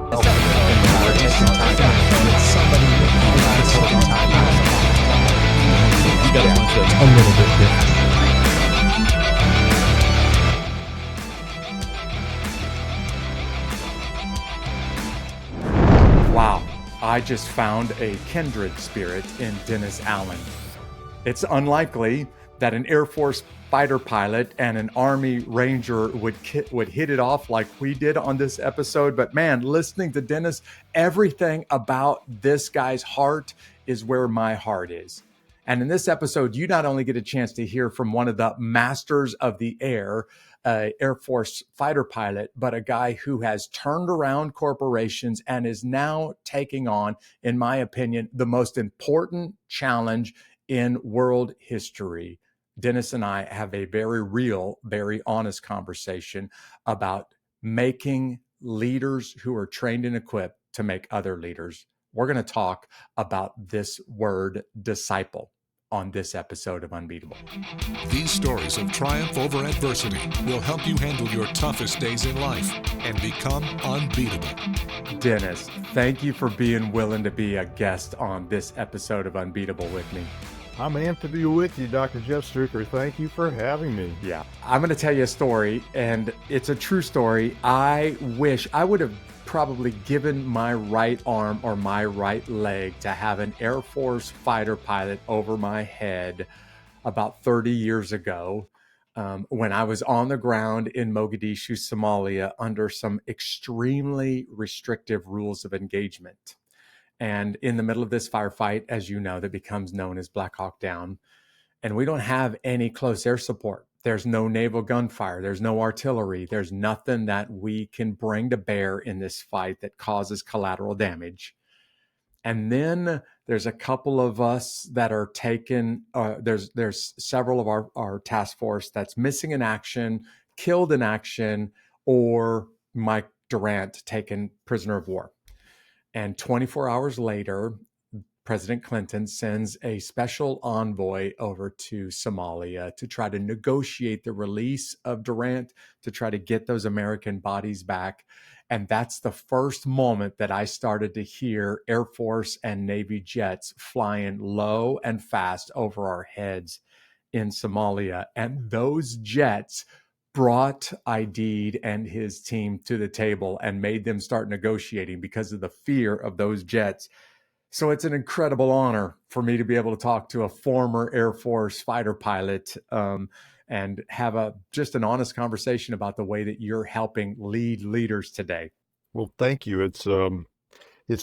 This episode is discussion with somebody You guys want to a little bit different. Wow, I just found a kindred spirit in Dennis Allen. It's unlikely that an Air Force fighter pilot and an Army Ranger would hit it off like we did on this episode. But man, listening to Dennis, everything about this guy's heart is where my heart is. And in this episode, you not only get a chance to hear from one of the masters of the air, Air Force fighter pilot, but a guy who has turned around corporations and is now taking on, in my opinion, the most important challenge in world history. Dennis and I have a very real, very honest conversation about making leaders who are trained and equipped to make other leaders. We're going to talk about this word disciple on this episode of Unbeatable. These stories of triumph over adversity will help you handle your toughest days in life and become unbeatable. Dennis, thank you for being willing to be a guest on this episode of Unbeatable with me. I'm amped to be with you, Dr. Jeff Stricker. Thank you for having me. Yeah, I'm going to tell you a story, and it's a true story. I wish I would have probably given my right arm or my right leg to have an Air Force fighter pilot over my head about 30 years ago when I was on the ground in Mogadishu, Somalia, under some extremely restrictive rules of engagement. And in the middle of this firefight, as you know, that becomes known as Black Hawk Down, and we don't have any close air support. There's no naval gunfire. There's no artillery. There's nothing that we can bring to bear in this fight that causes collateral damage. And then there's a couple of us that are taken. There's several of our task force that's missing in action, killed in action, or Mike Durant taken prisoner of war. And 24 hours later, President Clinton sends a special envoy over to Somalia to try to negotiate the release of Durant, to try to get those American bodies back. And that's the first moment that I started to hear Air Force and Navy jets flying low and fast over our heads in Somalia. And those jets brought Aidid and his team to the table and made them start negotiating because of the fear of those jets. So it's an incredible honor for me to be able to talk to a former Air Force fighter pilot and have just an honest conversation about the way that you're helping lead leaders today. Well, thank you. It's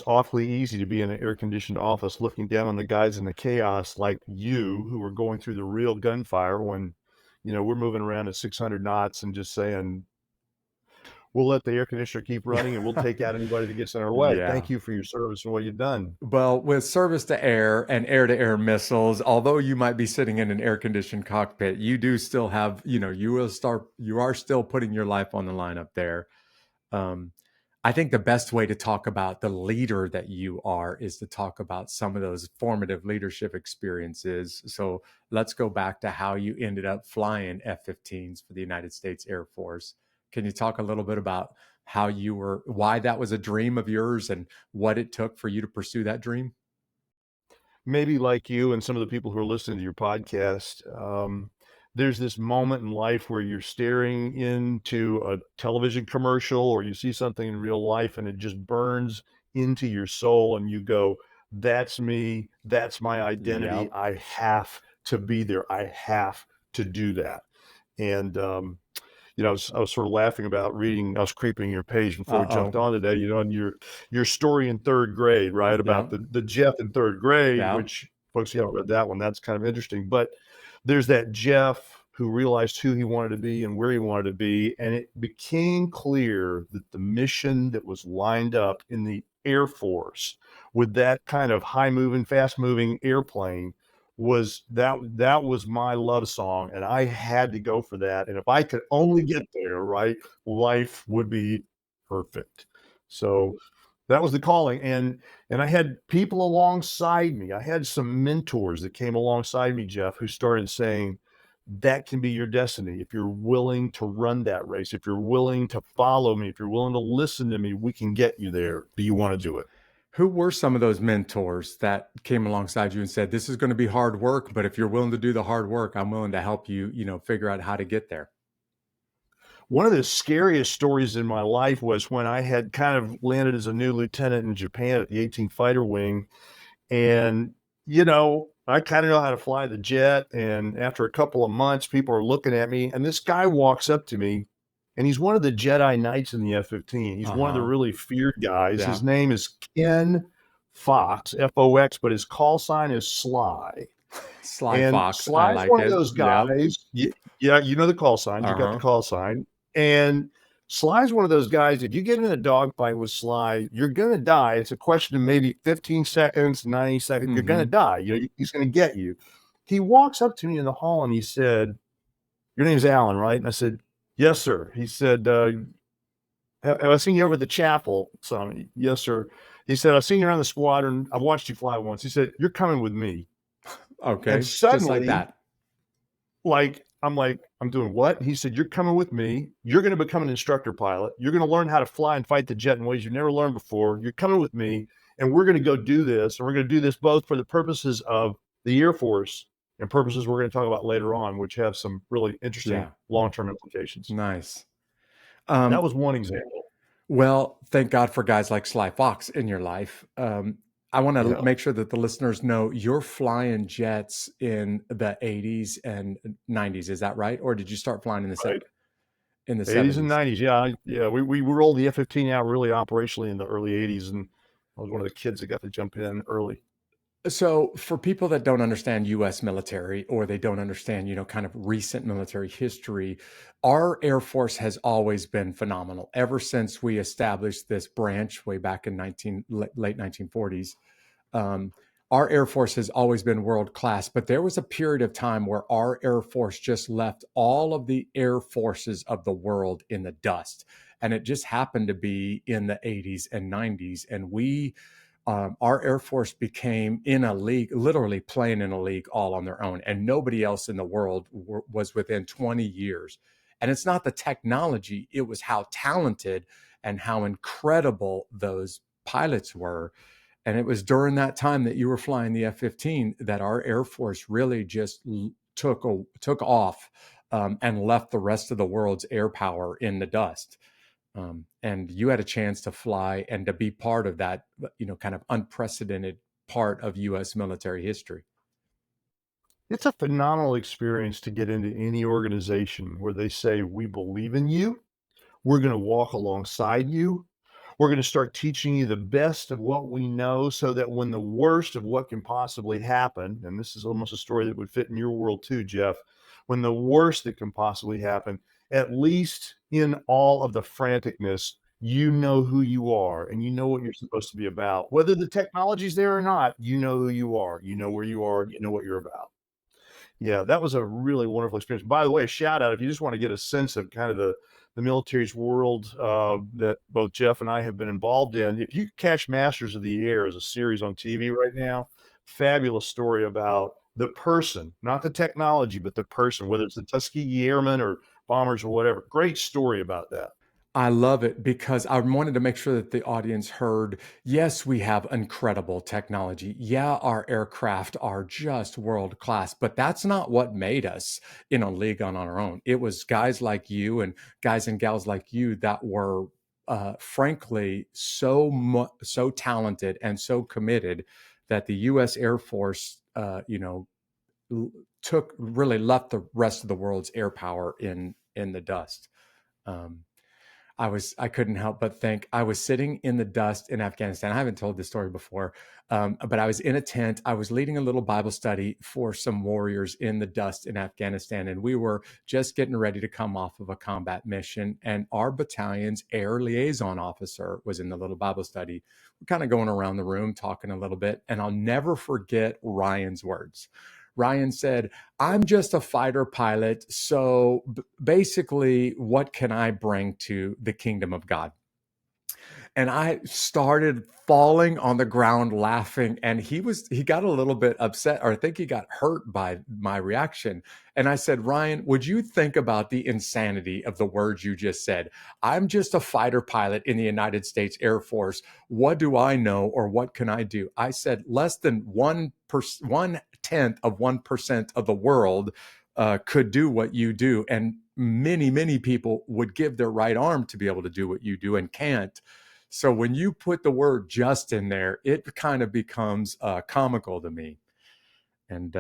awfully easy to be in an air-conditioned office looking down on the guys in the chaos like you who are going through the real gunfire when, we're moving around at 600 knots and just saying, we'll let the air conditioner keep running and we'll take out anybody that gets in our way. Yeah. Thank you for your service and what you've done. Well, with service to air and air-to-air missiles, although you might be sitting in an air-conditioned cockpit, you do still have, you are still putting your life on the line up there. I think the best way to talk about the leader that you are is to talk about some of those formative leadership experiences. So let's go back to how you ended up flying F-15s for the United States Air Force. Can you talk a little bit about why that was a dream of yours and what it took for you to pursue that dream? Maybe like you and some of the people who are listening to your podcast, there's this moment in life where you're staring into a television commercial or you see something in real life and it just burns into your soul and you go, that's me, that's my identity. Yep. I have to be there. I have to do that. And, I was sort of laughing about reading, I was creeping your page before we jumped on today, on your story in third grade, right? About the Jeff in third grade, which folks, you haven't read that one. That's kind of interesting. But there's that Jeff who realized who he wanted to be and where he wanted to be. And it became clear that the mission that was lined up in the Air Force with that kind of high moving, fast moving airplane was that was my love song, and I had to go for that. And if I could only get there, right, life would be perfect. So that was the calling. And I had people alongside me. I had some mentors that came alongside me, Jeff, who started saying, that can be your destiny. If you're willing to run that race, if you're willing to follow me, if you're willing to listen to me, we can get you there. Do you want to do it? Who were some of those mentors that came alongside you and said, this is going to be hard work, but if you're willing to do the hard work, I'm willing to help you, figure out how to get there? One of the scariest stories in my life was when I had kind of landed as a new lieutenant in Japan at the 18th Fighter Wing. And, I kind of know how to fly the jet. And after a couple of months, people are looking at me. And this guy walks up to me, and he's one of the Jedi Knights in the F-15. He's one of the really feared guys. Yeah. His name is Ken Fox, F-O-X, but his call sign is Sly. Sly Fox. Sly's I like one it. of those guys. Yep. Yeah, you know the call signs. You got the call sign. And Sly's one of those guys, if you get in a dogfight with Sly, you're going to die. It's a question of maybe 15 seconds, 90 seconds. You're going to die. He's going to get you. He walks up to me in the hall and he said, "Your name's Alan, right?" And I said, "Yes, sir." He said, have I seen you over at the chapel, son?" "Yes, sir." He said, "I've seen you around the squadron. I've watched you fly once." He said, "You're coming with me." Okay. And suddenly, just like that. I'm doing what? He said, "You're coming with me. You're going to become an instructor pilot. You're going to learn how to fly and fight the jet in ways you've never learned before. You're coming with me, and we're going to go do this. And we're going to do this both for the purposes of the Air Force and purposes we're going to talk about later on, which have some really interesting long-term implications." Nice. That was one example. Well, thank God for guys like Sly Fox in your life. I want to make sure that the listeners know you're flying jets in the 80s and 90s. Is that right? Or did you start flying in the 70s? In the 80s 70s? and 90s. Yeah. We rolled the F-15 out really operationally in the early 80s. And I was one of the kids that got to jump in early. So for people that don't understand U.S. military, or they don't understand, kind of recent military history, our Air Force has always been phenomenal. Ever since we established this branch way back in late 1940s, our Air Force has always been world class. But there was a period of time where our Air Force just left all of the air forces of the world in the dust. And it just happened to be in the 80s and 90s. And our Air Force became in a league, literally playing in a league all on their own, and nobody else in the world was within 20 years. And it's not the technology, it was how talented and how incredible those pilots were. And it was during that time that you were flying the F-15 that our Air Force really just took off and left the rest of the world's air power in the dust. And you had a chance to fly and to be part of that, kind of unprecedented part of U.S. military history. It's a phenomenal experience to get into any organization where they say, "We believe in you. We're going to walk alongside you. We're going to start teaching you the best of what we know so that when the worst of what can possibly happen," and this is almost a story that would fit in your world too, Jeff, "when the worst that can possibly happen, at least in all of the franticness, you know who you are and you know what you're supposed to be about. Whether the technology's there or not, you know who you are, you know where you are, you know what you're about." Yeah, that was a really wonderful experience. By the way, a shout out if you just want to get a sense of kind of the military's world that both Jeff and I have been involved in. If you catch Masters of the Air as a series on TV right now, fabulous story about the person, not the technology, but the person, whether it's the Tuskegee Airmen or bombers or whatever. Great story about that. I love it because I wanted to make sure that the audience heard, yes, we have incredible technology. Yeah, our aircraft are just world class, but that's not what made us in a league on our own. It was guys like you and guys and gals like you that were frankly so talented and so committed that the U.S. Air Force, left the rest of the world's air power in the dust. I couldn't help but think. I was sitting in the dust in Afghanistan. I haven't told this story before, but I was in a tent. I was leading a little Bible study for some warriors in the dust in Afghanistan, and we were just getting ready to come off of a combat mission, and our battalion's air liaison officer was in the little Bible study. We're kind of going around the room talking a little bit, and I'll never forget Ryan's words. Ryan said, "I'm just a fighter pilot. So basically, what can I bring to the kingdom of God?" And I started falling on the ground laughing. And he got a little bit upset, or I think he got hurt by my reaction. And I said, Ryan, would you think about the insanity of the words you just said? I'm just a fighter pilot in the United States Air Force. What do I know, or what can I do? I said less than 1/10 of 1% of the world could do what you do. And many, many people would give their right arm to be able to do what you do and can't. So when you put the word just in there, it kind of becomes comical to me. And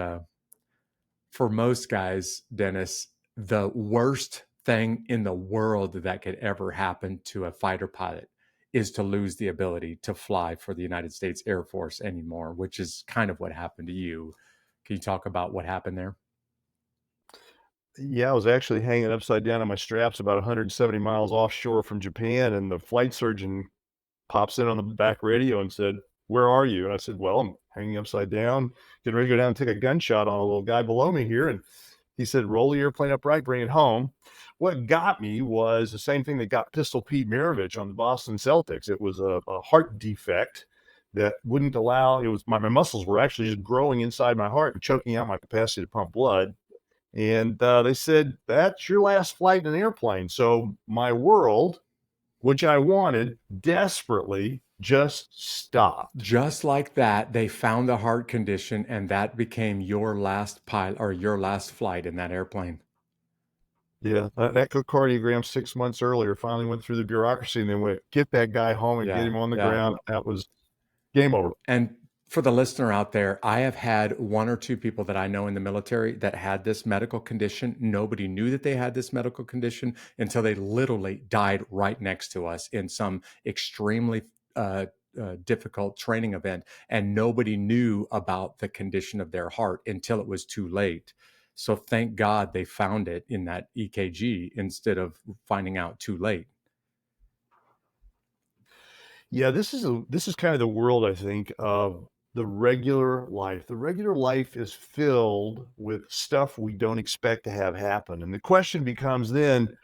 for most guys, Dennis, the worst thing in the world that could ever happen to a fighter pilot is to lose the ability to fly for the United States Air Force anymore, which is kind of what happened to you. Can you talk about what happened there? Yeah, I was actually hanging upside down on my straps about 170 miles offshore from Japan, and the flight surgeon pops in on the back radio and said, "Where are you?" And I said, "Well, I'm hanging upside down, getting ready to go down and take a gunshot on a little guy below me here." And he said, "Roll the airplane upright, bring it home." What got me was the same thing that got Pistol Pete Maravich on the Boston Celtics. It was a heart defect that wouldn't allow, it was my muscles were actually just growing inside my heart and choking out my capacity to pump blood. And they said, "That's your last flight in an airplane." So my world, which I wanted desperately, just stopped. Just like that, they found a heart condition, and that became your last pilot or your last flight in that airplane. Yeah, that echocardiogram 6 months earlier finally went through the bureaucracy, and then went, get that guy home and get him on the ground. That was game over. And for the listener out there, I have had one or two people that I know in the military that had this medical condition. Nobody knew that they had this medical condition until they literally died right next to us in some extremely difficult training event. And nobody knew about the condition of their heart until it was too late. So thank God they found it in that EKG instead of finding out too late. Yeah, this is kind of the world, I think, of the regular life. The regular life is filled with stuff we don't expect to have happen. And the question becomes then,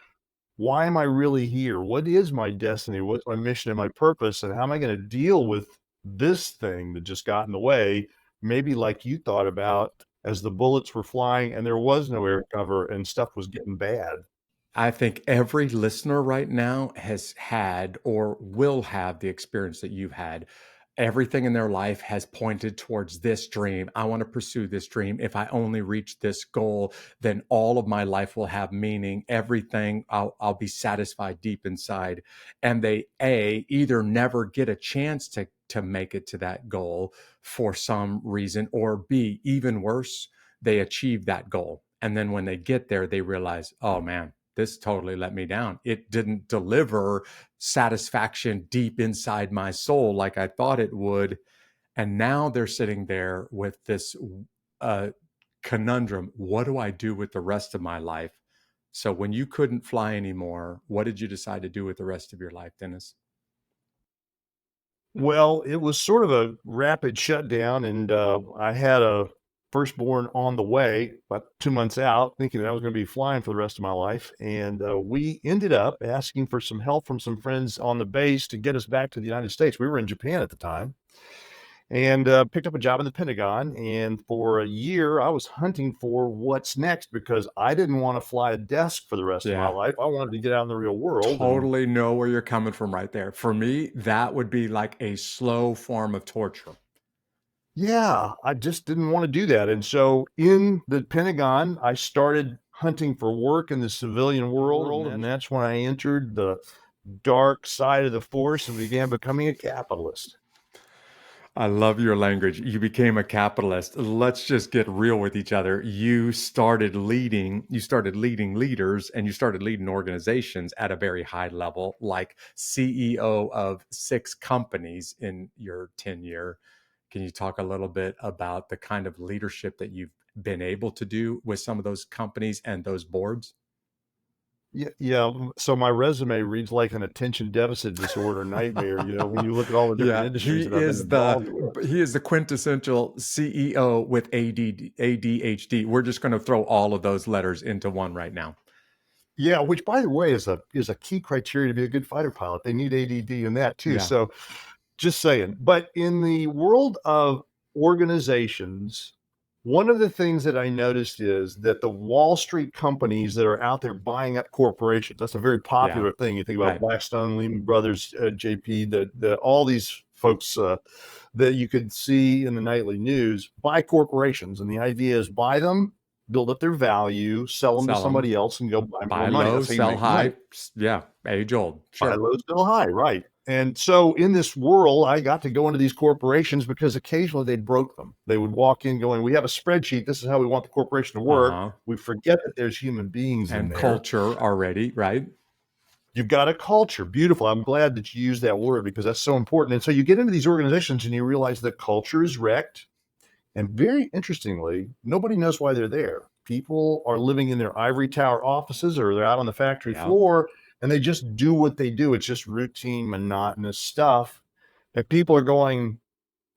why am I really here? What is my destiny? What's my mission and my purpose? And how am I going to deal with this thing that just got in the way? Maybe like you thought about as the bullets were flying and there was no air cover and stuff was getting bad. I think every listener right now has had or will have the experience that you've had. Everything in their life has pointed towards this dream. I want to pursue this dream. If I only reach this goal, then all of my life will have meaning. Everything, I'll be satisfied deep inside. And they either never get a chance to make it to that goal for some reason, or B, even worse, they achieve that goal. And then when they get there, they realize, oh man, this totally let me down. It didn't deliver satisfaction deep inside my soul like I thought it would. And now they're sitting there with this conundrum. What do I do with the rest of my life? So when you couldn't fly anymore, what did you decide to do with the rest of your life, Dennis? Well, it was sort of a rapid shutdown, and I had a firstborn on the way, about 2 months out, thinking that I was going to be flying for the rest of my life. And we ended up asking for some help from some friends on the base to get us back to the United States. We were in Japan at the time, and picked up a job in the Pentagon. And for a year, I was hunting for what's next because I didn't want to fly a desk for the rest of my life. I wanted to get out in the real world. Totally know where you're coming from right there. For me, that would be like a slow form of torture. Yeah, I just didn't want to do that. And so in the Pentagon, I started hunting for work in the civilian world. And that's when I entered the dark side of the force and began becoming a capitalist. I love your language. You became a capitalist. Let's just get real with each other. You started leading leaders, and you started leading organizations at a very high level, like CEO of 6 companies in your tenure. Can you talk a little bit about the kind of leadership that you've been able to do with some of those companies and those boards? Yeah. So my resume reads like an attention deficit disorder nightmare. When you look at all the different industries that I've been involved with. He is the quintessential CEO with ADHD. We're just going to throw all of those letters into one right now. Yeah, which by the way is a key criteria to be a good fighter pilot. They need ADD in that too. Yeah. So just saying. But in the world of organizations, one of the things that I noticed is that the Wall Street companies that are out there buying up corporations, that's a very popular thing. You think about Right. Blackstone, Lehman Brothers, JP, all these folks that you could see in the nightly news buy corporations. And the idea is buy them, build up their value, sell them to Sell 'em. somebody else, and go buy more Buy money. low, That's how you sell make money. high. Yeah, age old. Buy Sure. low, sell high, right. And so in this world, I got to go into these corporations because occasionally they'd broke them. They would walk in going, we have a spreadsheet. This is how we want the corporation to work. Uh-huh. We forget that there's human beings in And there. culture already, right? You've got a culture. Beautiful. I'm glad that you used that word because that's so important. And so you get into these organizations and you realize the culture is wrecked. And very interestingly, nobody knows why they're there. People are living in their ivory tower offices or they're out on the factory Yeah. floor and they just do what they do. It's just routine, monotonous stuff. And people are going,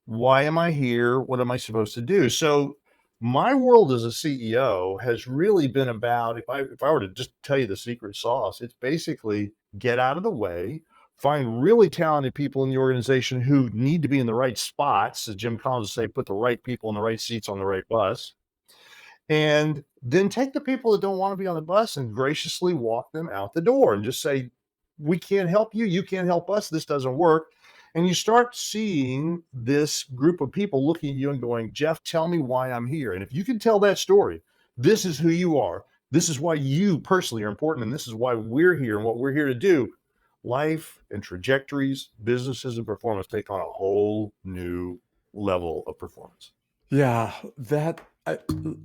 why am I here? What am I supposed to do? So my world as a CEO has really been about, if I were to just tell you the secret sauce, it's basically get out of the way, find really talented people in the organization who need to be in the right spots, as Jim Collins would say, put the right people in the right seats on the right bus, and then take the people that don't want to be on the bus and graciously walk them out the door and just say, we can't help you. You can't help us. This doesn't work. And you start seeing this group of people looking at you and going, Jeff, tell me why I'm here. And if you can tell that story, this is who you are. This is why you personally are important. And this is why we're here and what we're here to do. Life and trajectories, businesses and performance take on a whole new level of performance. Yeah, that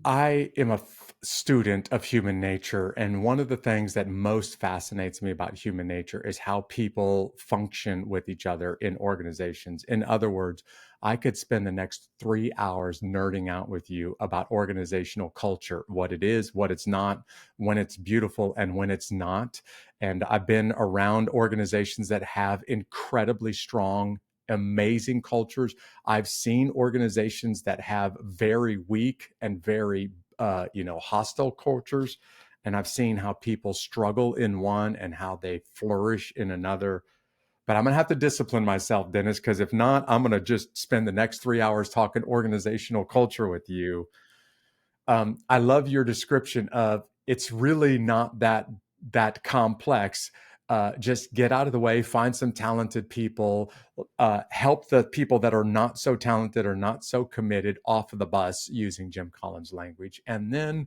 I am a student of human nature, and one of the things that most fascinates me about human nature is how people function with each other in organizations. In other words, I could spend the next 3 hours nerding out with you about organizational culture, what it is, what it's not, when it's beautiful and when it's not. And I've been around organizations that have incredibly strong, amazing cultures. I've seen organizations that have very weak and very, hostile cultures. And I've seen how people struggle in one and how they flourish in another. But I'm going to have to discipline myself, Dennis, because if not, I'm going to just spend the next 3 hours talking organizational culture with you. I love your description of it's really not that complex. Just get out of the way, find some talented people, help the people that are not so talented or not so committed off of the bus, using Jim Collins' language, and then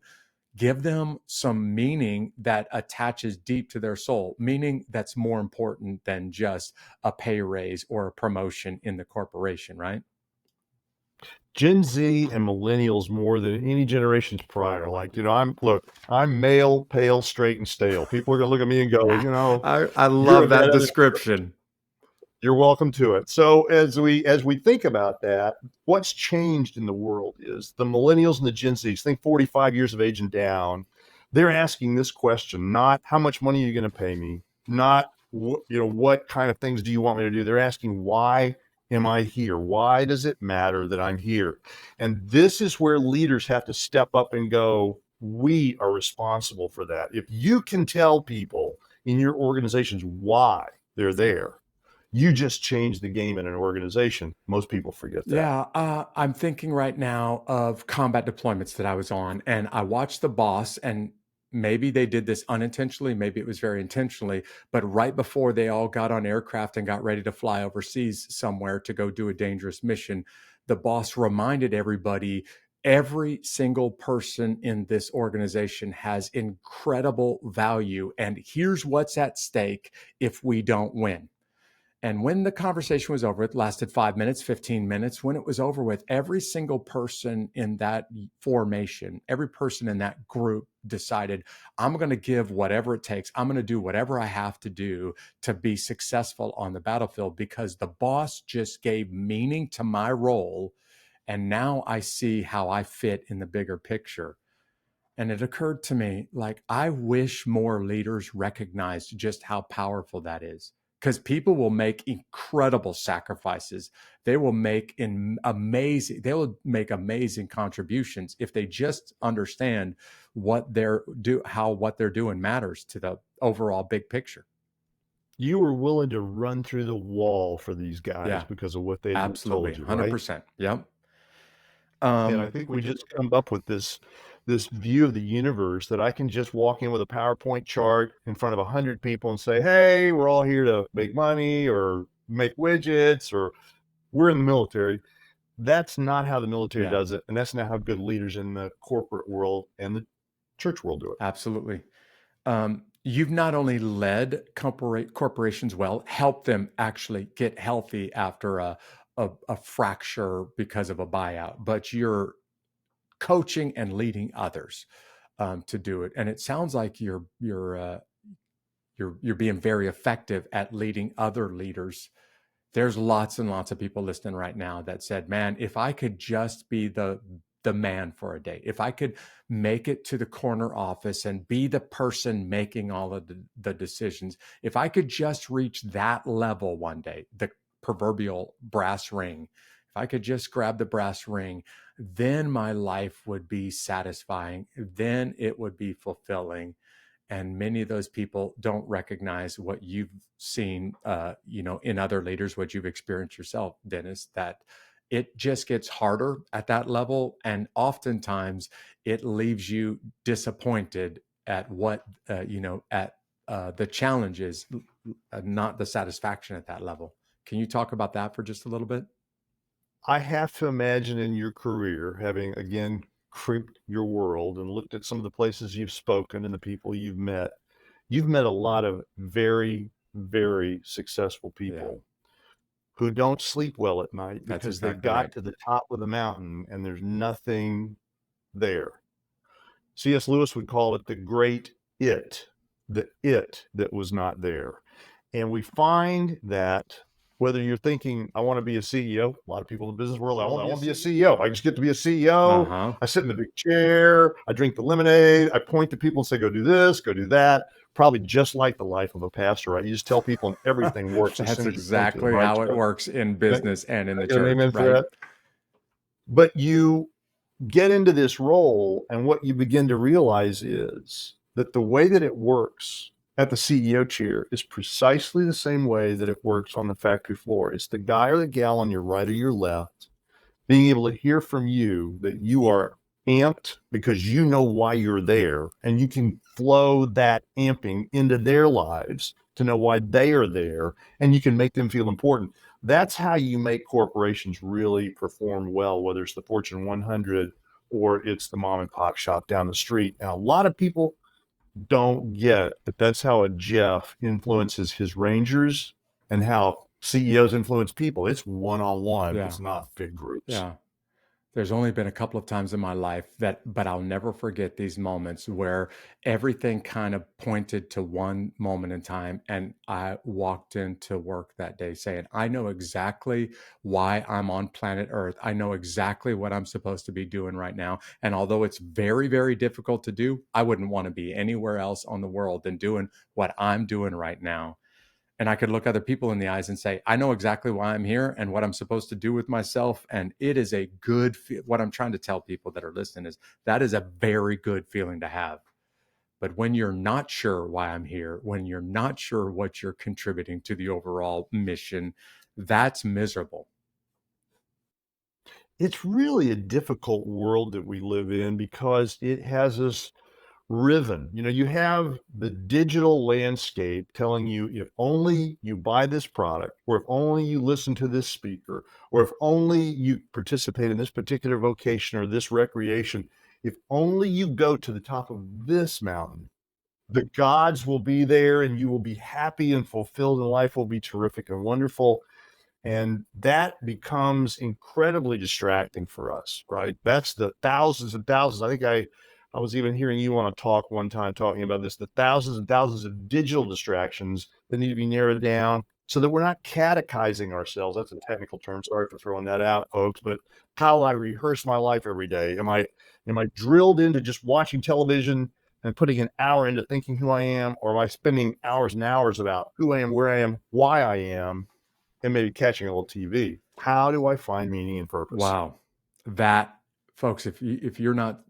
give them some meaning that attaches deep to their soul, meaning that's more important than just a pay raise or a promotion in the corporation, right? Gen Z and millennials more than any generations prior. Like, I'm male, pale, straight, and stale. People are going to look at me and go, I love that description. You're welcome to it. So as we think about that, what's changed in the world is the millennials and the Gen Zs, think 45 years of age and down, they're asking this question, not how much money are you going to pay me, not what kind of things do you want me to do? They're asking, why am I here? Why does it matter that I'm here? And this is where leaders have to step up and go, we are responsible for that. If you can tell people in your organizations why they're there, you just changed the game in an organization. Most people forget that. Yeah, I'm thinking right now of combat deployments that I was on, and I watched the boss, and maybe they did this unintentionally, maybe it was very intentionally, but right before they all got on aircraft and got ready to fly overseas somewhere to go do a dangerous mission, the boss reminded everybody, every single person in this organization has incredible value, and here's what's at stake if we don't win. And when the conversation was over, it lasted 5 minutes, 15 minutes. When it was over with, every single person in that formation, every person in that group decided, I'm going to give whatever it takes. I'm going to do whatever I have to do to be successful on the battlefield, because the boss just gave meaning to my role. And now I see how I fit in the bigger picture. And it occurred to me, like, I wish more leaders recognized just how powerful that is. because people will make incredible sacrifices. They will make amazing contributions if they just understand what they're doing matters to the overall big picture. You were willing to run through the wall for these guys Yeah, because of what they absolutely. told you, right? 100%. Yep. And I think we just come up with this view of the universe that I can just walk in with a PowerPoint chart in front of 100 people and say, hey, we're all here to make money or make widgets, or we're in the military. That's not how the military does it. And that's not how good leaders in the corporate world and the church world do it. Absolutely. You've not only led corporations well, helped them actually get healthy after a fracture because of a buyout, but you're coaching and leading others to do it. And it sounds like you're being very effective at leading other leaders. There's lots and lots of people listening right now that said, man, if I could just be the man for a day, if I could make it to the corner office and be the person making all of the decisions, if I could just reach that level one day, the proverbial brass ring, if I could just grab the brass ring, then my life would be satisfying. Then it would be fulfilling. And many of those people don't recognize what you've seen, in other leaders, what you've experienced yourself, Dennis, that it just gets harder at that level. And oftentimes it leaves you disappointed at what, the challenges, not the satisfaction at that level. Can you talk about that for just a little bit? I have to imagine in your career, having again creeped your world and looked at some of the places you've spoken and the people you've met a lot of very, very successful people who don't sleep well at night because they got to the top of the mountain and there's nothing there. C.S. Lewis would call it the great it, the it that was not there. And we find that whether you're thinking, I want to be a CEO, a lot of people in the business world, I want to be a CEO. I just get to be a CEO. I sit in the big chair. I drink the lemonade. I point to people and say, go do this, go do that. Probably just like the life of a pastor, right? You just tell people and everything works. That's exactly how it works in business and in the church. Amen for that. But you get into this role, and what you begin to realize is that the way that it works at the CEO chair is precisely the same way that it works on the factory floor. It's the guy or the gal on your right or your left being able to hear from you that you are amped because you know why you're there, and you can flow that amping into their lives to know why they are there, and you can make them feel important. That's how you make corporations really perform well, whether it's the Fortune 100 or it's the mom and pop shop down the street. Now, a lot of people don't get that that's how a Jeff influences his Rangers and how CEOs influence people. It's one-on-one. It's not big groups. Yeah. There's only been a couple of times in my life but I'll never forget these moments where everything kind of pointed to one moment in time. And I walked into work that day saying, I know exactly why I'm on planet Earth. I know exactly what I'm supposed to be doing right now. And although it's very, very difficult to do, I wouldn't want to be anywhere else on the world than doing what I'm doing right now. And I could look other people in the eyes and say, I know exactly why I'm here and what I'm supposed to do with myself. And it is a good what I'm trying to tell people that are listening is that is a very good feeling to have. But when you're not sure why I'm here, when you're not sure what you're contributing to the overall mission, that's miserable. It's really a difficult world that we live in because it has us riven. You have the digital landscape telling you if only you buy this product, or if only you listen to this speaker, or if only you participate in this particular vocation or this recreation, if only you go to the top of this mountain, the gods will be there and you will be happy and fulfilled and life will be terrific and wonderful. And that becomes incredibly distracting for us, right? That's the thousands and thousands. I think I was even hearing you on a talk one time talking about this, the thousands and thousands of digital distractions that need to be narrowed down so that we're not catechizing ourselves. That's a technical term. Sorry for throwing that out, folks, but how I rehearse my life every day. Am I drilled into just watching television and putting an hour into thinking who I am, or am I spending hours and hours about who I am, where I am, why I am, and maybe catching a little TV? How do I find meaning and purpose? Wow. That, folks, if you're not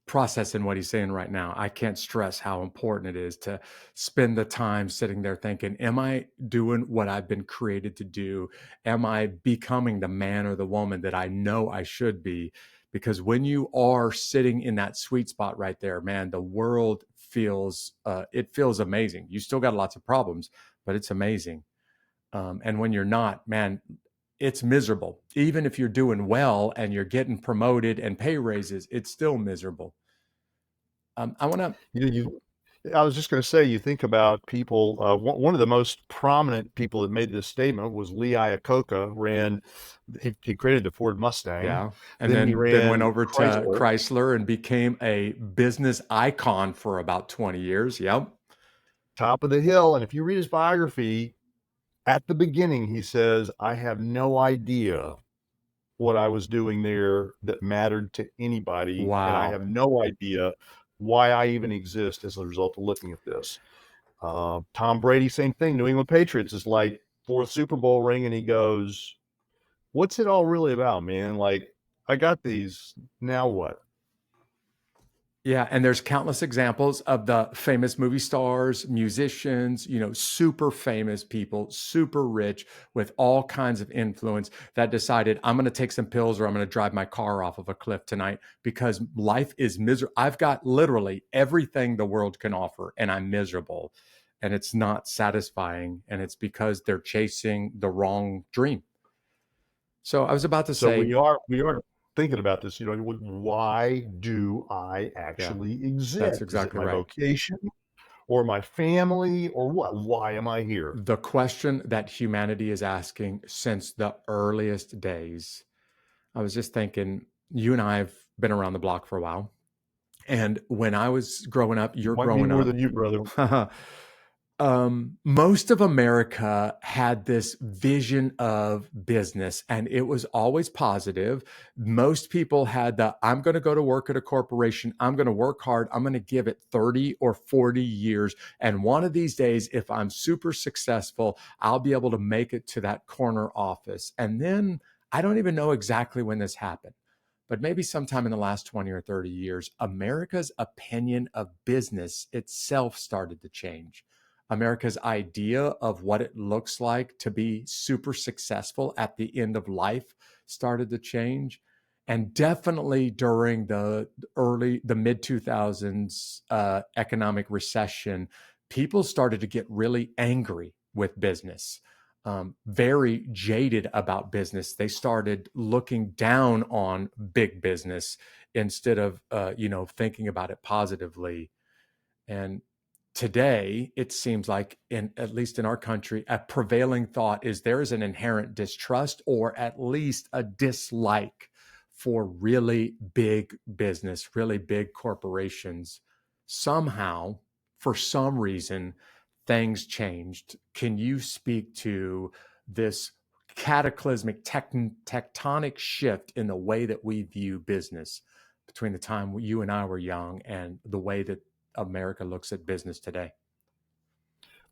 processing what he's saying right now, I can't stress how important it is to spend the time sitting there thinking, am I doing what I've been created to do? Am I becoming the man or the woman that I know I should be? Because when you are sitting in that sweet spot right there, man, the world feels, it feels amazing. You still got lots of problems, but it's amazing. And when you're not, man, it's miserable. Even if you're doing well and you're getting promoted and pay raises, it's still miserable. I want to. I was just going to say, you think about people. One of the most prominent people that made this statement was Lee Iacocca. He created the Ford Mustang. Yeah, and then then went over Chrysler. to Chrysler and became a business icon for about 20 years. Yep. Top of the hill. And if you read his biography, at the beginning, he says, I have no idea what I was doing there that mattered to anybody. Wow. And I have no idea why I even exist as a result of looking at this. Tom Brady, same thing. New England Patriots is like fourth Super Bowl ring. And he goes, what's it all really about, man? Like, I got these. Now what? Yeah, and there's countless examples of the famous movie stars, musicians, super famous people, super rich with all kinds of influence that decided, I'm going to take some pills or I'm going to drive my car off of a cliff tonight because life is miserable. I've got literally everything the world can offer and I'm miserable and it's not satisfying. And it's because they're chasing the wrong dream. So I was about to say, we are thinking about this, why do I actually exist? That's exactly Is it my right. vocation or my family or what? Why am I here? The question that humanity is asking since the earliest days. I was just thinking, you and I have been around the block for a while. And when I was growing up, you're Might growing be more up. than you, brother. Most of America had this vision of business and it was always positive. Most people had I'm going to go to work at a corporation. I'm going to work hard. I'm going to give it 30 or 40 years. And one of these days, if I'm super successful, I'll be able to make it to that corner office. And then I don't even know exactly when this happened, but maybe sometime in the last 20 or 30 years, America's opinion of business itself started to change. America's idea of what it looks like to be super successful at the end of life started to change. And definitely during the mid 2000s economic recession, people started to get really angry with business, very jaded about business. They started looking down on big business instead of, thinking about it positively. And today, it seems like, at least in our country, a prevailing thought is there is an inherent distrust or at least a dislike for really big business, really big corporations. Somehow, for some reason, things changed. Can you speak to this cataclysmic tectonic shift in the way that we view business between the time you and I were young and the way that America looks at business today?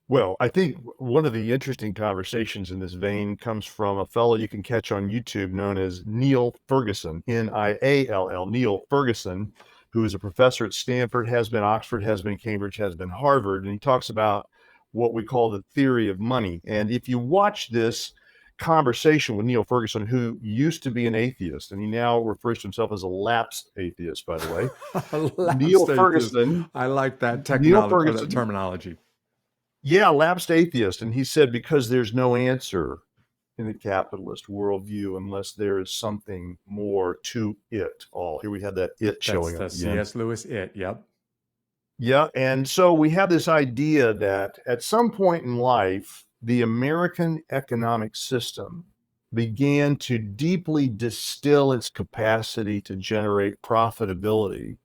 Well, I think one of the interesting conversations in this vein comes from a fellow you can catch on YouTube known as Neil Ferguson, Niall, Neil Ferguson, who is a professor at Stanford, has been Oxford, has been Cambridge, has been Harvard. And he talks about what we call the theory of money. And if you watch this conversation with Neil Ferguson, who used to be an atheist, and he now refers to himself as a lapsed atheist, by the way. Neil Ferguson. I like that terminology. Yeah, lapsed atheist. And he said, because there's no answer in the capitalist worldview unless there is something more to it all. Here we have that it showing up. That's the C.S. Lewis it, yep. Yeah, and so we have this idea that at some point in life, the American economic system began to deeply distill its capacity to generate profitability.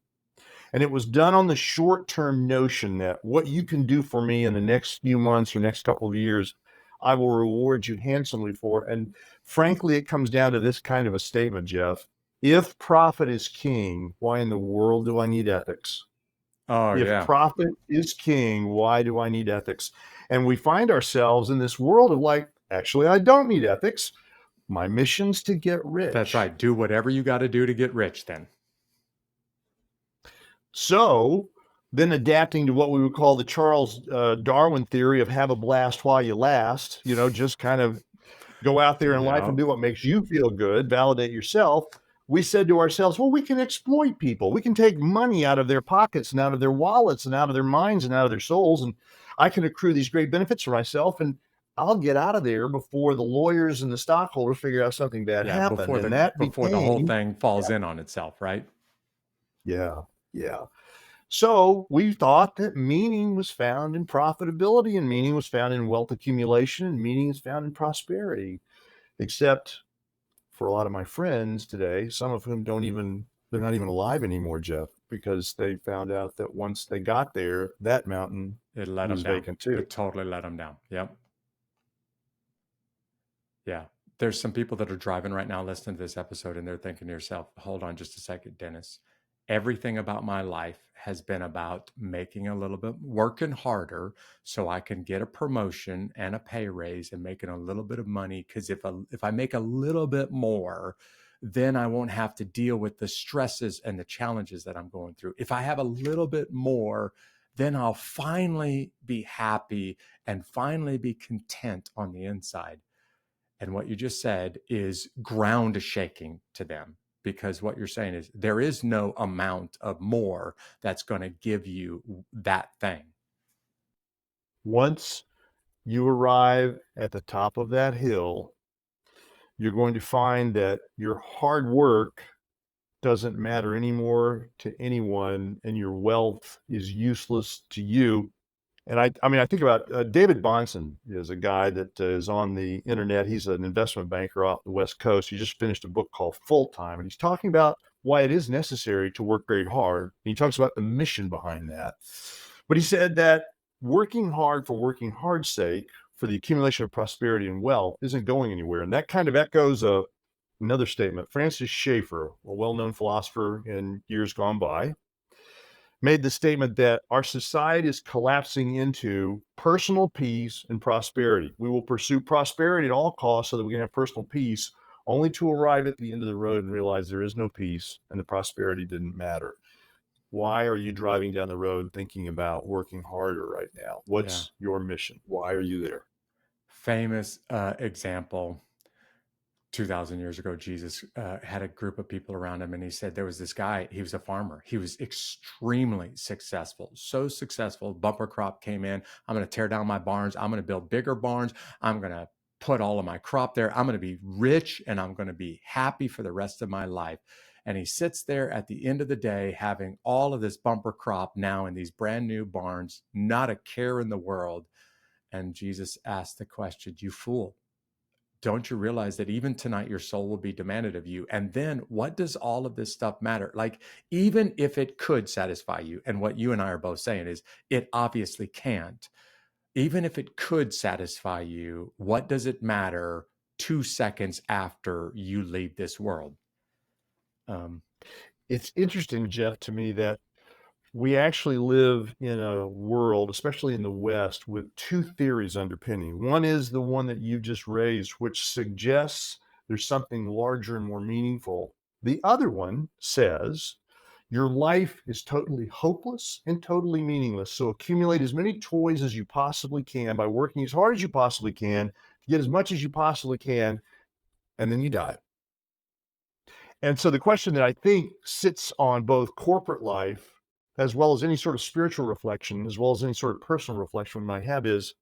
And it was done on the short-term notion that what you can do for me in the next few months or next couple of years, I will reward you handsomely for. And frankly, it comes down to this kind of a statement, Jeff. If profit is king, why in the world do I need ethics? Oh, If yeah. profit is king, why do I need ethics? And we find ourselves in this world of like, actually, I don't need ethics. My mission's to get rich. That's right. Do whatever you got to do to get rich then. So then adapting to what we would call the Charles Darwin theory of have a blast while you last, just kind of go out there in life and do what makes you feel good, validate yourself. We said to ourselves, well, we can exploit people. We can take money out of their pockets and out of their wallets and out of their minds and out of their souls. And I can accrue these great benefits for myself. And I'll get out of there before the lawyers and the stockholders figure out something bad happened. Before and before the whole thing falls in on itself, right? Yeah. So we thought that meaning was found in profitability, and meaning was found in wealth accumulation, and meaning is found in prosperity. Except for a lot of my friends today, some of whom they're not even alive anymore, Jeff, because they found out that once they got there, that mountain It let was them down. vacant too. It totally let them down. Yep. Yeah. There's some people that are driving right now listening to this episode, and they're thinking to yourself, hold on just a second, Dennis. Everything about my life has been about making a little bit, working harder so I can get a promotion and a pay raise and making a little bit of money. Because if I make a little bit more, then I won't have to deal with the stresses and the challenges that I'm going through. If I have a little bit more, then I'll finally be happy and finally be content on the inside. And what you just said is ground shaking to them, because what you're saying is there is no amount of more that's going to give you that thing. Once you arrive at the top of that hill, you're going to find that your hard work doesn't matter anymore to anyone, and your wealth is useless to you. And I think about David Bahnsen is a guy that is on the internet. He's an investment banker off the West Coast. He just finished a book called Full Time, and he's talking about why it is necessary to work very hard. And he talks about the mission behind that. But he said that working hard for working hard's sake, for the accumulation of prosperity and wealth, isn't going anywhere. And that kind of echoes another statement. Francis Schaeffer, a well-known philosopher in years gone by, made the statement that our society is collapsing into personal peace and prosperity. We will pursue prosperity at all costs so that we can have personal peace, only to arrive at the end of the road and realize there is no peace and the prosperity didn't matter. Why are you driving down the road thinking about working harder right now? What's your mission? Why are you there? Famous example. 2,000 years ago, Jesus had a group of people around him, and he said there was this guy, he was a farmer. He was extremely successful, so successful. Bumper crop came in. I'm going to tear down my barns. I'm going to build bigger barns. I'm going to put all of my crop there. I'm going to be rich, and I'm going to be happy for the rest of my life. And he sits there at the end of the day having all of this bumper crop now in these brand new barns, not a care in the world. And Jesus asked the question, you fool. Don't you realize that even tonight your soul will be demanded of you? And then what does all of this stuff matter? Like, even if it could satisfy you, and what you and I are both saying is it obviously can't. Even if it could satisfy you, what does it matter 2 seconds after you leave this world? It's interesting, Jeff, to me that we actually live in a world, especially in the West, with two theories underpinning. One is the one that you just raised, which suggests there's something larger and more meaningful. The other one says your life is totally hopeless and totally meaningless. So accumulate as many toys as you possibly can by working as hard as you possibly can to get as much as you possibly can, and then you die. And so the question that I think sits on both corporate life as well as any sort of spiritual reflection, as well as any sort of personal reflection we might have, is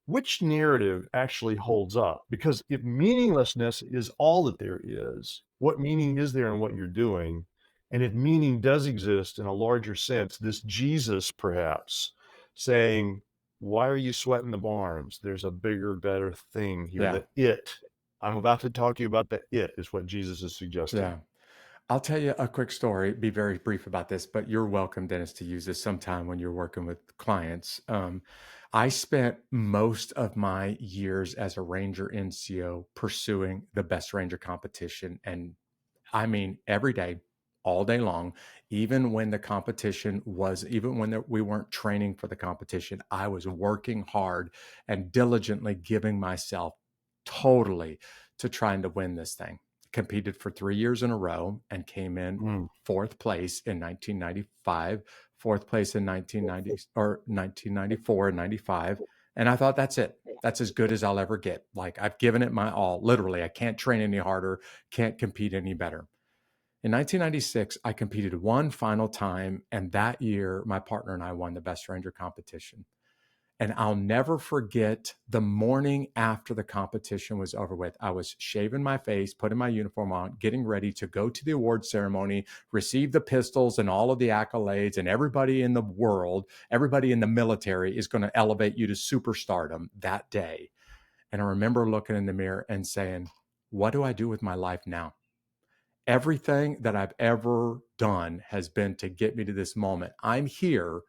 which narrative actually holds up? Because if meaninglessness is all that there is, what meaning is there in what you're doing? And if meaning does exist in a larger sense, this Jesus perhaps saying, why are you sweating the barns? There's a bigger, better thing here. I'm about to talk to you about the it is what Jesus is suggesting. Yeah. I'll tell you a quick story, be very brief about this, but you're welcome, Dennis, to use this sometime when you're working with clients. I spent most of my years as a Ranger NCO pursuing the best Ranger competition. And I mean, every day, all day long. Even when the competition was, even when we weren't training for the competition, I was working hard and diligently giving myself totally to trying to win this thing. Competed for 3 years in a row and came in fourth place in 1995, fourth place in 1990 or 1994 and 95. And I thought, that's it. That's as good as I'll ever get. Like, I've given it my all. Literally, I can't train any harder, can't compete any better. In 1996, I competed one final time. And that year, my partner and I won the Best Ranger competition. And I'll never forget the morning after the competition was over with. I was shaving my face, putting my uniform on, getting ready to go to the award ceremony, receive the pistols and all of the accolades, and everybody in the world, everybody in the military is going to elevate you to superstardom that day. And I remember looking in the mirror and saying, what do I do with my life now? Everything that I've ever done has been to get me to this moment. I'm here.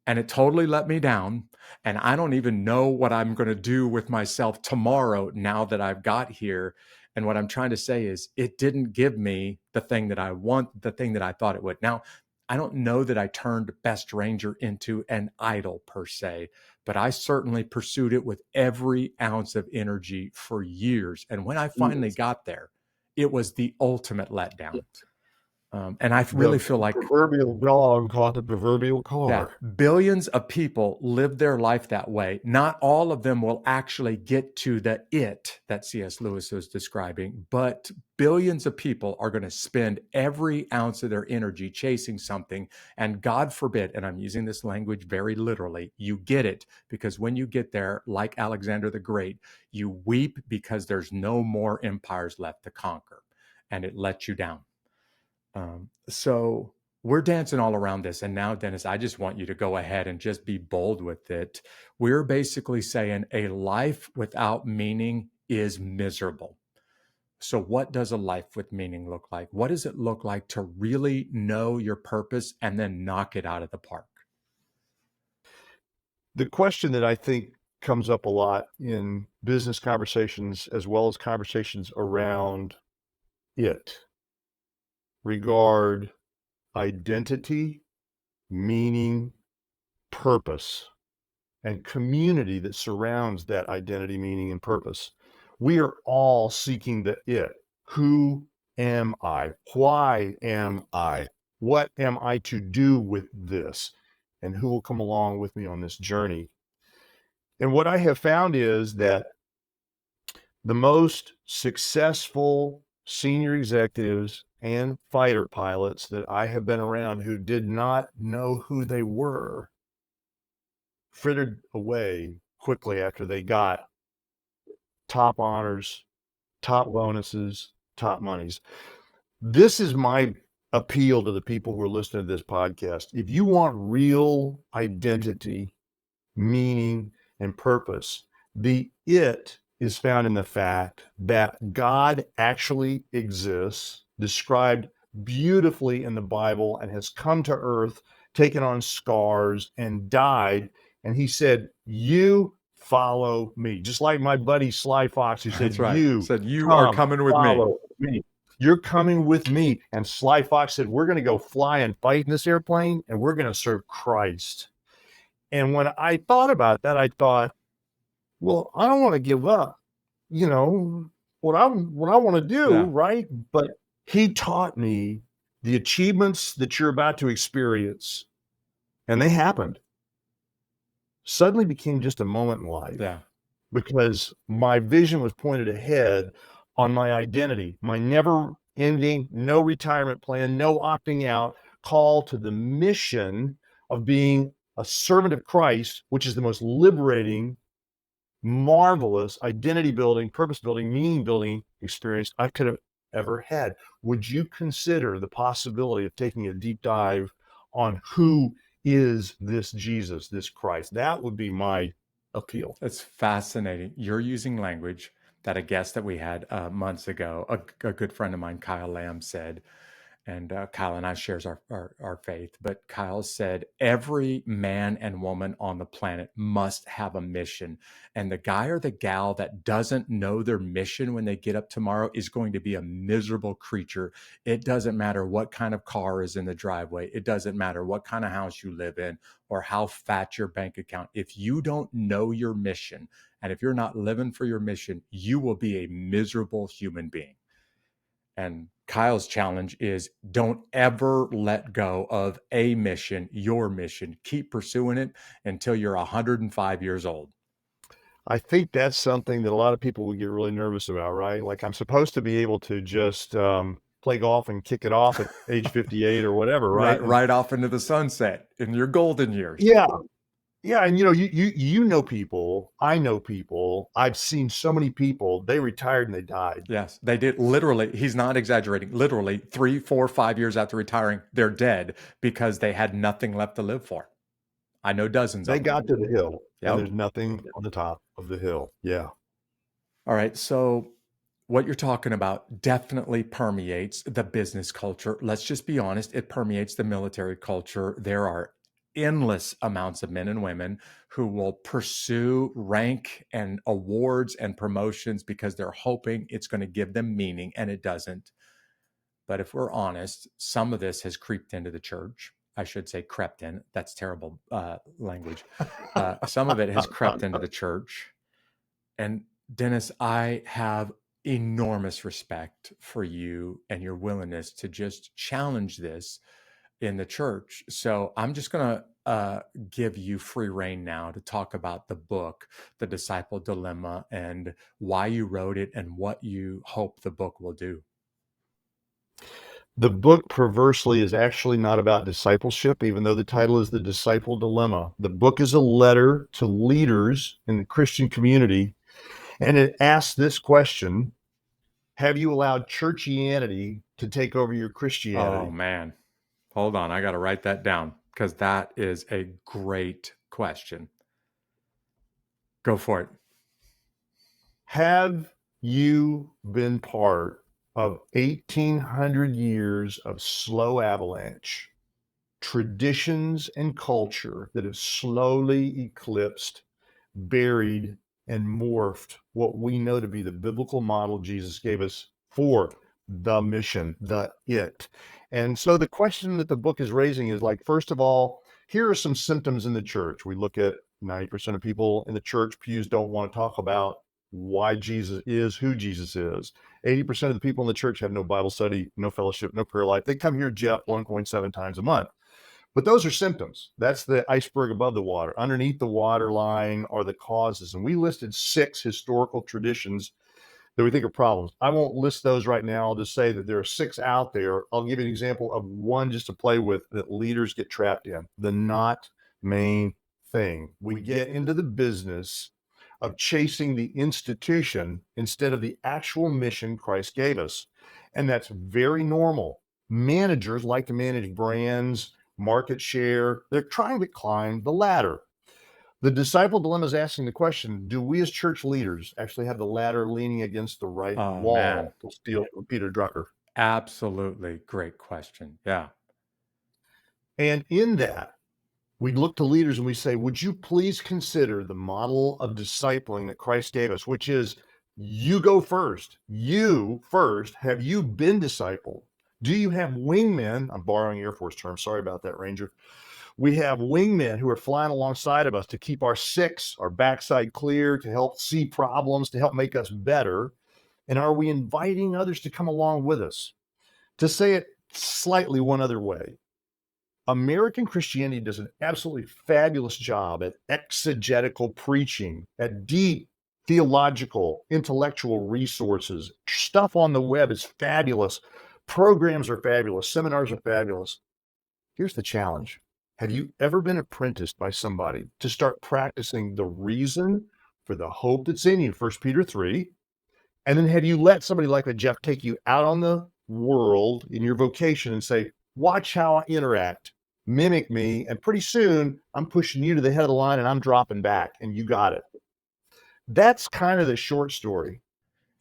And it totally let me down. And I don't even know what I'm going to do with myself tomorrow now that I've got here. And what I'm trying to say is, it didn't give me the thing that I want, the thing that I thought it would. Now, I don't know that I turned Best Ranger into an idol per se, but I certainly pursued it with every ounce of energy for years. And when I finally got there, it was the ultimate letdown. And I really feel like proverbial dog caught the proverbial car. Yeah, billions of people live their life that way. Not all of them will actually get to the it that C.S. Lewis was describing, but billions of people are going to spend every ounce of their energy chasing something. And God forbid, and I'm using this language very literally, you get it, because when you get there, like Alexander the Great, you weep because there's no more empires left to conquer, and it lets you down. So we're dancing all around this. And now, Dennis, I just want you to go ahead and just be bold with it. We're basically saying a life without meaning is miserable. So what does a life with meaning look like? What does it look like to really know your purpose and then knock it out of the park? The question that I think comes up a lot in business conversations, as well as conversations around it, regard identity, meaning, purpose, and community that surrounds that identity, meaning, and purpose. We are all seeking the it. Who am I? Why am I? What am I to do with this? And who will come along with me on this journey? And what I have found is that the most successful senior executives and fighter pilots that I have been around who did not know who they were frittered away quickly after they got top honors, top bonuses, top monies. This is my appeal to the people who are listening to this podcast. If you want real identity, meaning, and purpose, the it is found in the fact that God actually exists, described beautifully in the Bible, and has come to earth, taken on scars, and died. And he said, you follow me. Just like my buddy Sly Fox, who said, That's right. you said, you are coming with me. You're coming with me. And Sly Fox said, we're going to go fly and fight in this airplane, and we're going to serve Christ. And when I thought about that, I thought, well, I don't want to give up, what I want to do, right? But he taught me the achievements that you're about to experience, and they happened, suddenly became just a moment in life. Yeah. Because my vision was pointed ahead on my identity, my never-ending, no retirement plan, no opting out, call to the mission of being a servant of Christ, which is the most liberating, marvelous identity building, purpose building, meaning building experience I could have ever had. Would you consider the possibility of taking a deep dive on who is this Jesus, this Christ? That would be my appeal. It's fascinating. You're using language that a guest that we had months ago, a good friend of mine, Kyle Lamb, said. and Kyle and I shares our faith, but Kyle said every man and woman on the planet must have a mission. And the guy or the gal that doesn't know their mission when they get up tomorrow is going to be a miserable creature. It doesn't matter what kind of car is in the driveway. It doesn't matter what kind of house you live in or how fat your bank account. If you don't know your mission, and if you're not living for your mission, you will be a miserable human being. And Kyle's challenge is don't ever let go of a mission, your mission. Keep pursuing it until you're 105 years old. I think that's something that a lot of people would get really nervous about, right? Like I'm supposed to be able to just play golf and kick it off at age 58 or whatever, right? Right off into the sunset in your golden years. Yeah. Yeah, and you know people, I know people, I've seen so many people, they retired and they died. Yes, they did. Literally, he's not exaggerating. Literally 3, 4, 5 years after retiring, they're dead because they had nothing left to live for. I know dozens of They them. got to the hill, Yep. and there's nothing on the top of the hill. Yeah. All right, so what you're talking about definitely permeates the business culture. Let's just be honest, it permeates the military culture. There are endless amounts of men and women who will pursue rank and awards and promotions because they're hoping it's going to give them meaning, and it doesn't. But if we're honest, some of this has creeped into the church. I should say crept in. That's terrible language. Some of it has crept into the church. And Dennis, I have enormous respect for you and your willingness to just challenge this in the church. So I'm just going to give you free rein now to talk about the book, The Disciple Dilemma, and why you wrote it and what you hope the book will do. The book, perversely, is actually not about discipleship, even though the title is The Disciple Dilemma. The book is a letter to leaders in the Christian community, and it asks this question: have you allowed churchianity to take over your Christianity? Oh, man. Hold on. I got to write that down because that is a great question. Go for it. Have you been part of 1,800 years of slow avalanche, traditions and culture that have slowly eclipsed, buried, and morphed what we know to be the biblical model Jesus gave us for the mission, the it? And so the question that the book is raising is like, first of all, here are some symptoms in the church. We look at 90% of people in the church pews don't want to talk about why Jesus is who Jesus is. 80% of the people in the church have no Bible study, no fellowship, no prayer life. They come here, Jeff, 1.7 times a month. But those are symptoms. That's the iceberg above the water. Underneath the waterline are the causes. And we listed 6 historical traditions that we think are problems. I won't list those right now. I'll just say that there are 6 out there. I'll give you an example of one just to play with that leaders get trapped in. The not main thing. We get into the business of chasing the institution instead of the actual mission Christ gave us. And that's very normal. Managers like to manage brands, market share. They're trying to climb the ladder. The disciple dilemma is asking the question, do we as church leaders actually have the ladder leaning against the right wall? Man. To steal from Peter Drucker. Absolutely. Great question. Yeah. And in that, we look to leaders and we say, would you please consider the model of discipling that Christ gave us, which is you go first. You first. Have you been discipled? Do you have wingmen? I'm borrowing Air Force terms. Sorry about that, Ranger. We have wingmen who are flying alongside of us to keep our backside clear, to help see problems, to help make us better. And are we inviting others to come along with us? To say it slightly one other way, American Christianity does an absolutely fabulous job at exegetical preaching, at deep theological, intellectual resources. Stuff on the web is fabulous. Programs are fabulous. Seminars are fabulous. Here's the challenge. Have you ever been apprenticed by somebody to start practicing the reason for the hope that's in you, 1 Peter 3? And then have you let somebody like that Jeff take you out on the world in your vocation and say, watch how I interact, mimic me, and pretty soon I'm pushing you to the head of the line and I'm dropping back and you got it. That's kind of the short story.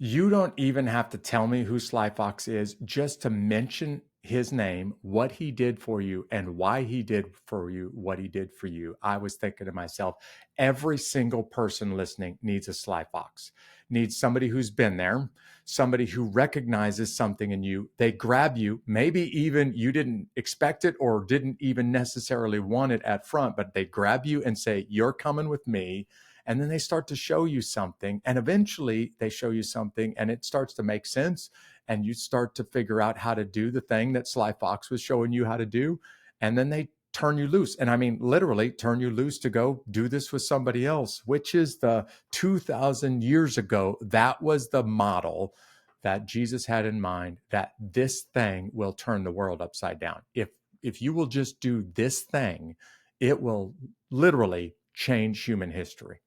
You don't even have to tell me who Sly Fox is, just to mention his name, what he did for you, and why he did for you what he did for you, I was thinking to myself, every single person listening needs a Sly Fox, needs somebody who's been there, somebody who recognizes something in you. They grab you, maybe even you didn't expect it or didn't even necessarily want it at front, but they grab you and say, you're coming with me. And then they start to show you something. And eventually they show you something and it starts to make sense. And you start to figure out how to do the thing that Sly Fox was showing you how to do. And then they turn you loose. And I mean, literally turn you loose to go do this with somebody else, which is the 2,000 years ago. That was the model that Jesus had in mind, that this thing will turn the world upside down. If you will just do this thing, it will literally change human history.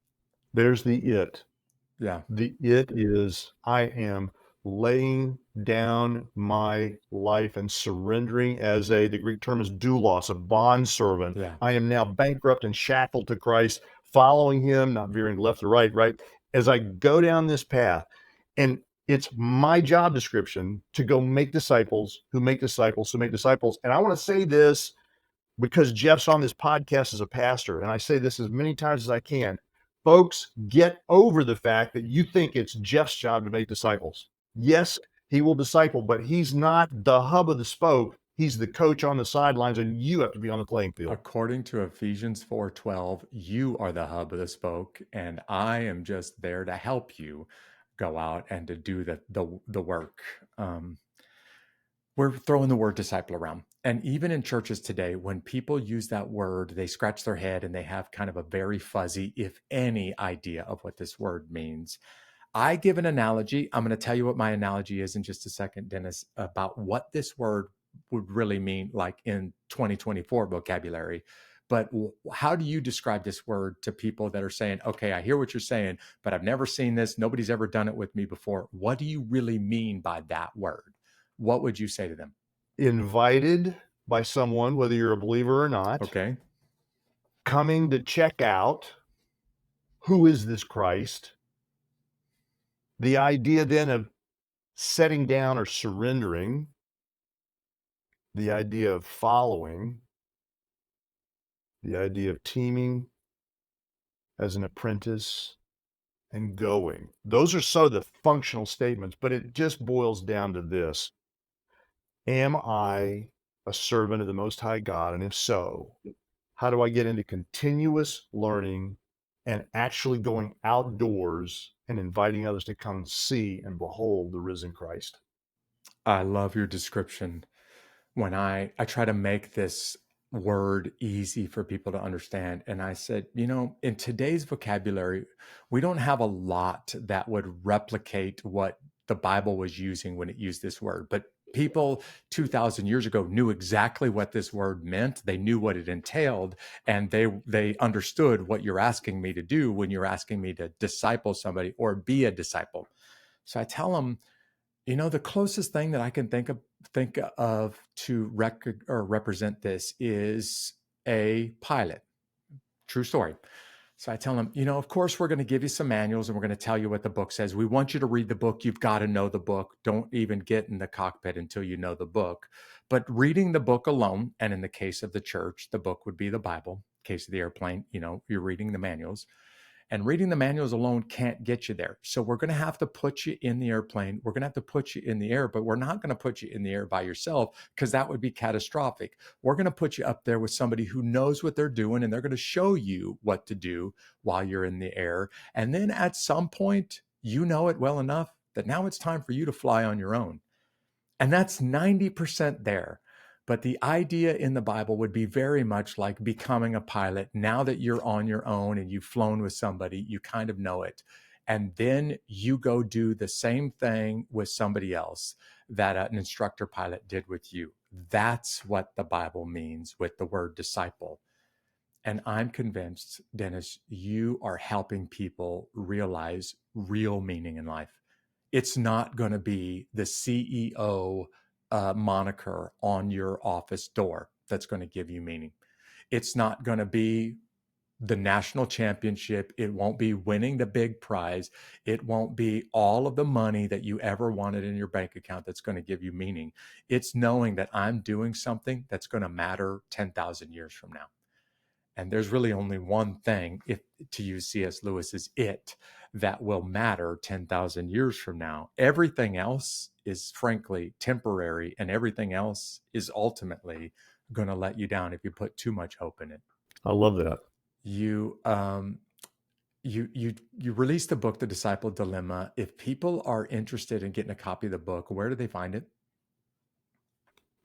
There's the it. Yeah. The it is, I am laying down my life and surrendering as the Greek term is doulos, a bondservant. Yeah. I am now bankrupt and shackled to Christ, following him, not veering left or right, as I go down this path. And it's my job description to go make disciples who make disciples who make disciples. And I want to say this because Jeff's on this podcast as a pastor, and I say this as many times as I can. Folks, get over the fact that you think it's Jeff's job to make disciples. Yes, he will disciple, but he's not the hub of the spoke. He's the coach on the sidelines, and you have to be on the playing field. According to Ephesians 4:12, you are the hub of the spoke, and I am just there to help you go out and to do the work. We're throwing the word disciple around. And even in churches today, when people use that word, they scratch their head and they have kind of a very fuzzy, if any, idea of what this word means. I give an analogy. I'm going to tell you what my analogy is in just a second, Dennis, about what this word would really mean, like in 2024 vocabulary. But how do you describe this word to people that are saying, okay, I hear what you're saying, but I've never seen this. Nobody's ever done it with me before. What do you really mean by that word? What would you say to them? Invited by someone, whether you're a believer or not, Okay. coming to check out who is this Christ. The idea then of setting down or surrendering, the idea of following, the idea of teaming as an apprentice, and going. Those are so the functional statements, but it just boils down to this. Am I a servant of the Most High God? And if so, how do I get into continuous learning and actually going outdoors and inviting others to come see and behold the risen Christ? I love your description. When I try to make this word easy for people to understand. And I said, in today's vocabulary, we don't have a lot that would replicate what the Bible was using when it used this word. But people 2,000 years ago knew exactly what this word meant. They knew what it entailed, and they understood what you're asking me to do when you're asking me to disciple somebody or be a disciple. So I tell them, the closest thing that I can think of to represent this is a pilot. True story. So I tell them, of course, we're going to give you some manuals and we're going to tell you what the book says. We want you to read the book. You've got to know the book. Don't even get in the cockpit until you know the book. But reading the book alone, and in the case of the church, the book would be the Bible. In case of the airplane, you're reading the manuals. And reading the manuals alone can't get you there. So we're going to have to put you in the airplane. We're going to have to put you in the air, but we're not going to put you in the air by yourself because that would be catastrophic. We're going to put you up there with somebody who knows what they're doing, and they're going to show you what to do while you're in the air. And then at some point, you know it well enough that now it's time for you to fly on your own. And that's 90% there. But the idea in the Bible would be very much like becoming a pilot. Now that you're on your own and you've flown with somebody, you kind of know it. And then you go do the same thing with somebody else that an instructor pilot did with you. That's what the Bible means with the word disciple. And I'm convinced, Dennis, you are helping people realize real meaning in life. It's not going to be the CEO moniker on your office door that's going to give you meaning. It's not going to be the national championship. It won't be winning the big prize. It won't be all of the money that you ever wanted in your bank account that's going to give you meaning. It's knowing that I'm doing something that's going to matter 10,000 years from now. And there's really only one thing, if to use C.S. Lewis's "it," that will matter 10,000 years from now. Everything else is frankly temporary, and everything else is ultimately going to let you down if you put too much hope in it. I love that. You released the book, The Disciple Dilemma. If people are interested in getting a copy of the book, where do they find it?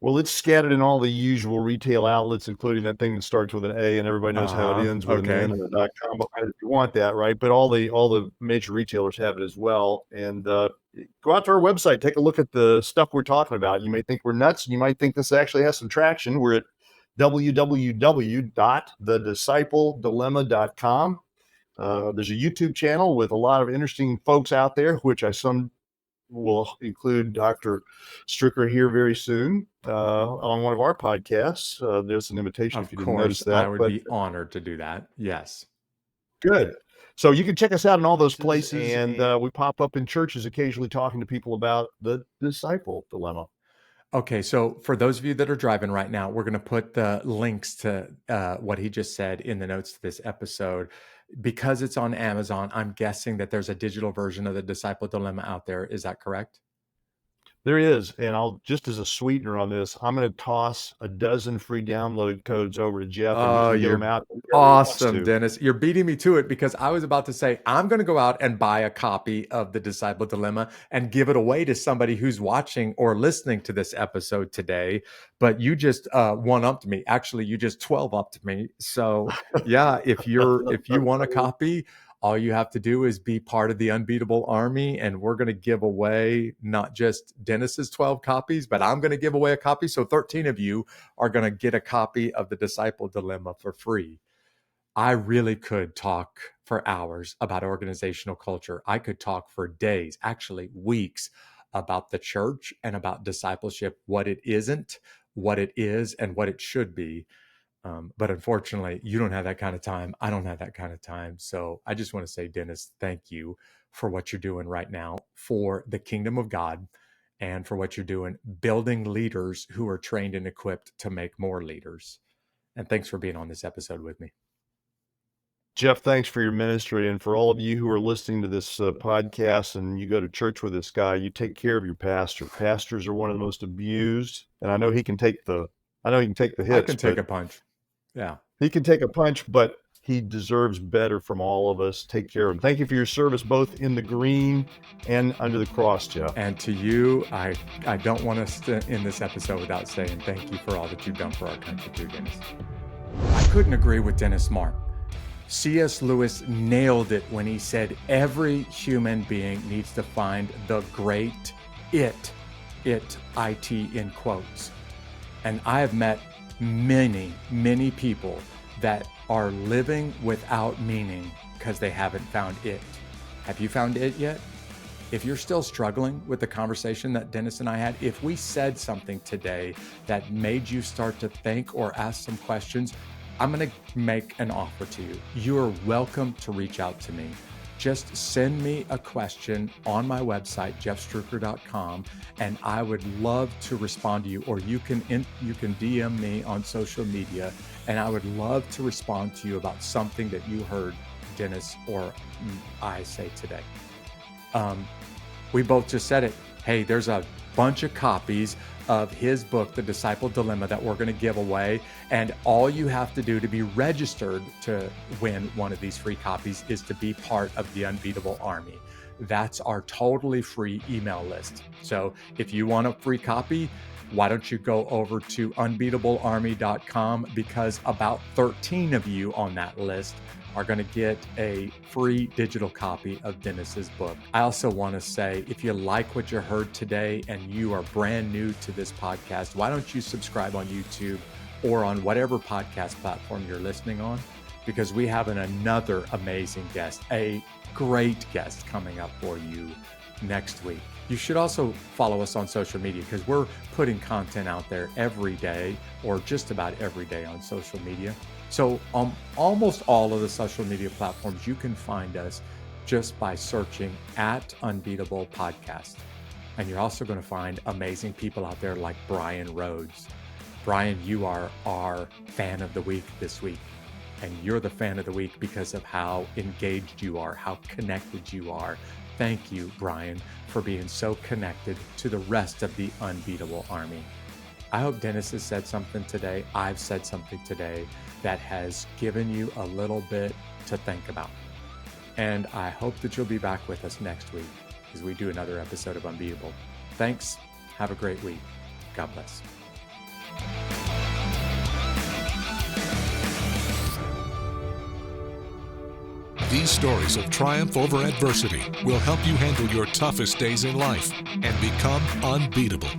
Well, it's scattered in all the usual retail outlets, including that thing that starts with an A and everybody knows how it ends with an N and a .com behind it if you want that, right? But all the major retailers have it as well. And go out to our website, take a look at the stuff we're talking about. You may think we're nuts, and you might think this actually has some traction. We're at www.thediscipledilemma.com. There's a YouTube channel with a lot of interesting folks out there, which will include Dr. Stricker here very soon on one of our podcasts. There's an invitation if you didn't notice that. I would be honored to do that. Yes. Good. So you can check us out in all those places, and we pop up in churches occasionally talking to people about the disciple dilemma. Okay, so for those of you that are driving right now, we're going to put the links to what he just said in the notes to this episode. Because it's on Amazon, I'm guessing that there's a digital version of the Disciple Dilemma out there. Is that correct? There is. And I'll just as a sweetener on this, I'm going to toss a dozen free download codes over to Jeff. Oh, you're awesome, Dennis. You're beating me to it because I was about to say, I'm going to go out and buy a copy of the Disciple Dilemma and give it away to somebody who's watching or listening to this episode today. But you just one-upped me. Actually, you just 12-upped me. So yeah, if you want a copy, all you have to do is be part of the Unbeatable Army, and we're going to give away not just Dennis's 12 copies, but I'm going to give away a copy. So 13 of you are going to get a copy of the Disciple Dilemma for free. I really could talk for hours about organizational culture. I could talk for days, actually weeks, about the church and about discipleship, what it isn't, what it is, and what it should be. But unfortunately, you don't have that kind of time. I don't have that kind of time. So I just want to say, Dennis, thank you for what you're doing right now for the kingdom of God and for what you're doing, building leaders who are trained and equipped to make more leaders. And thanks for being on this episode with me. Jeff, thanks for your ministry. And for all of you who are listening to this podcast and you go to church with this guy, you take care of your pastor. Pastors are one of the most abused. And I know he can take the hits. I can take a punch. Yeah. He can take a punch, but he deserves better from all of us. Take care of him. Thank you for your service, both in the green and under the cross, Jeff. And to you, I don't want to end this episode without saying thank you for all that you've done for our country too, Dennis. I couldn't agree with Dennis more. C.S. Lewis nailed it when he said every human being needs to find the great it, in quotes. And I have met many, many people that are living without meaning because they haven't found it. Have you found it yet? If you're still struggling with the conversation that Dennis and I had, if we said something today that made you start to think or ask some questions, I'm going to make an offer to you. You are welcome to reach out to me. Just send me a question on my website, jeffstrucker.com, and I would love to respond to you. Or you can DM me on social media, and I would love to respond to you about something that you heard Dennis or I say today. We both just said it. Hey, there's a bunch of copies of his book, The Disciple Dilemma, that we're going to give away. And all you have to do to be registered to win one of these free copies is to be part of the Unbeatable Army. That's our totally free email list. So if you want a free copy, why don't you go over to unbeatablearmy.com, because about 13 of you on that list are going to get a free digital copy of Dennis's book. I also want to say, if you like what you heard today and you are brand new to this podcast, why don't you subscribe on YouTube or on whatever podcast platform you're listening on? Because we have another amazing guest, a great guest coming up for you next week. You should also follow us on social media because we're putting content out there every day or just about every day on social media. So on almost all of the social media platforms, you can find us just by searching at Unbeatable Podcast. And you're also going to find amazing people out there like Brian Rhodes. Brian, you are our fan of the week this week. And you're the fan of the week because of how engaged you are, how connected you are. Thank you, Brian, for being so connected to the rest of the Unbeatable Army. I hope Dennis has said something today. I've said something today that has given you a little bit to think about. And I hope that you'll be back with us next week as we do another episode of Unbeatable. Thanks. Have a great week. God bless. These stories of triumph over adversity will help you handle your toughest days in life and become unbeatable.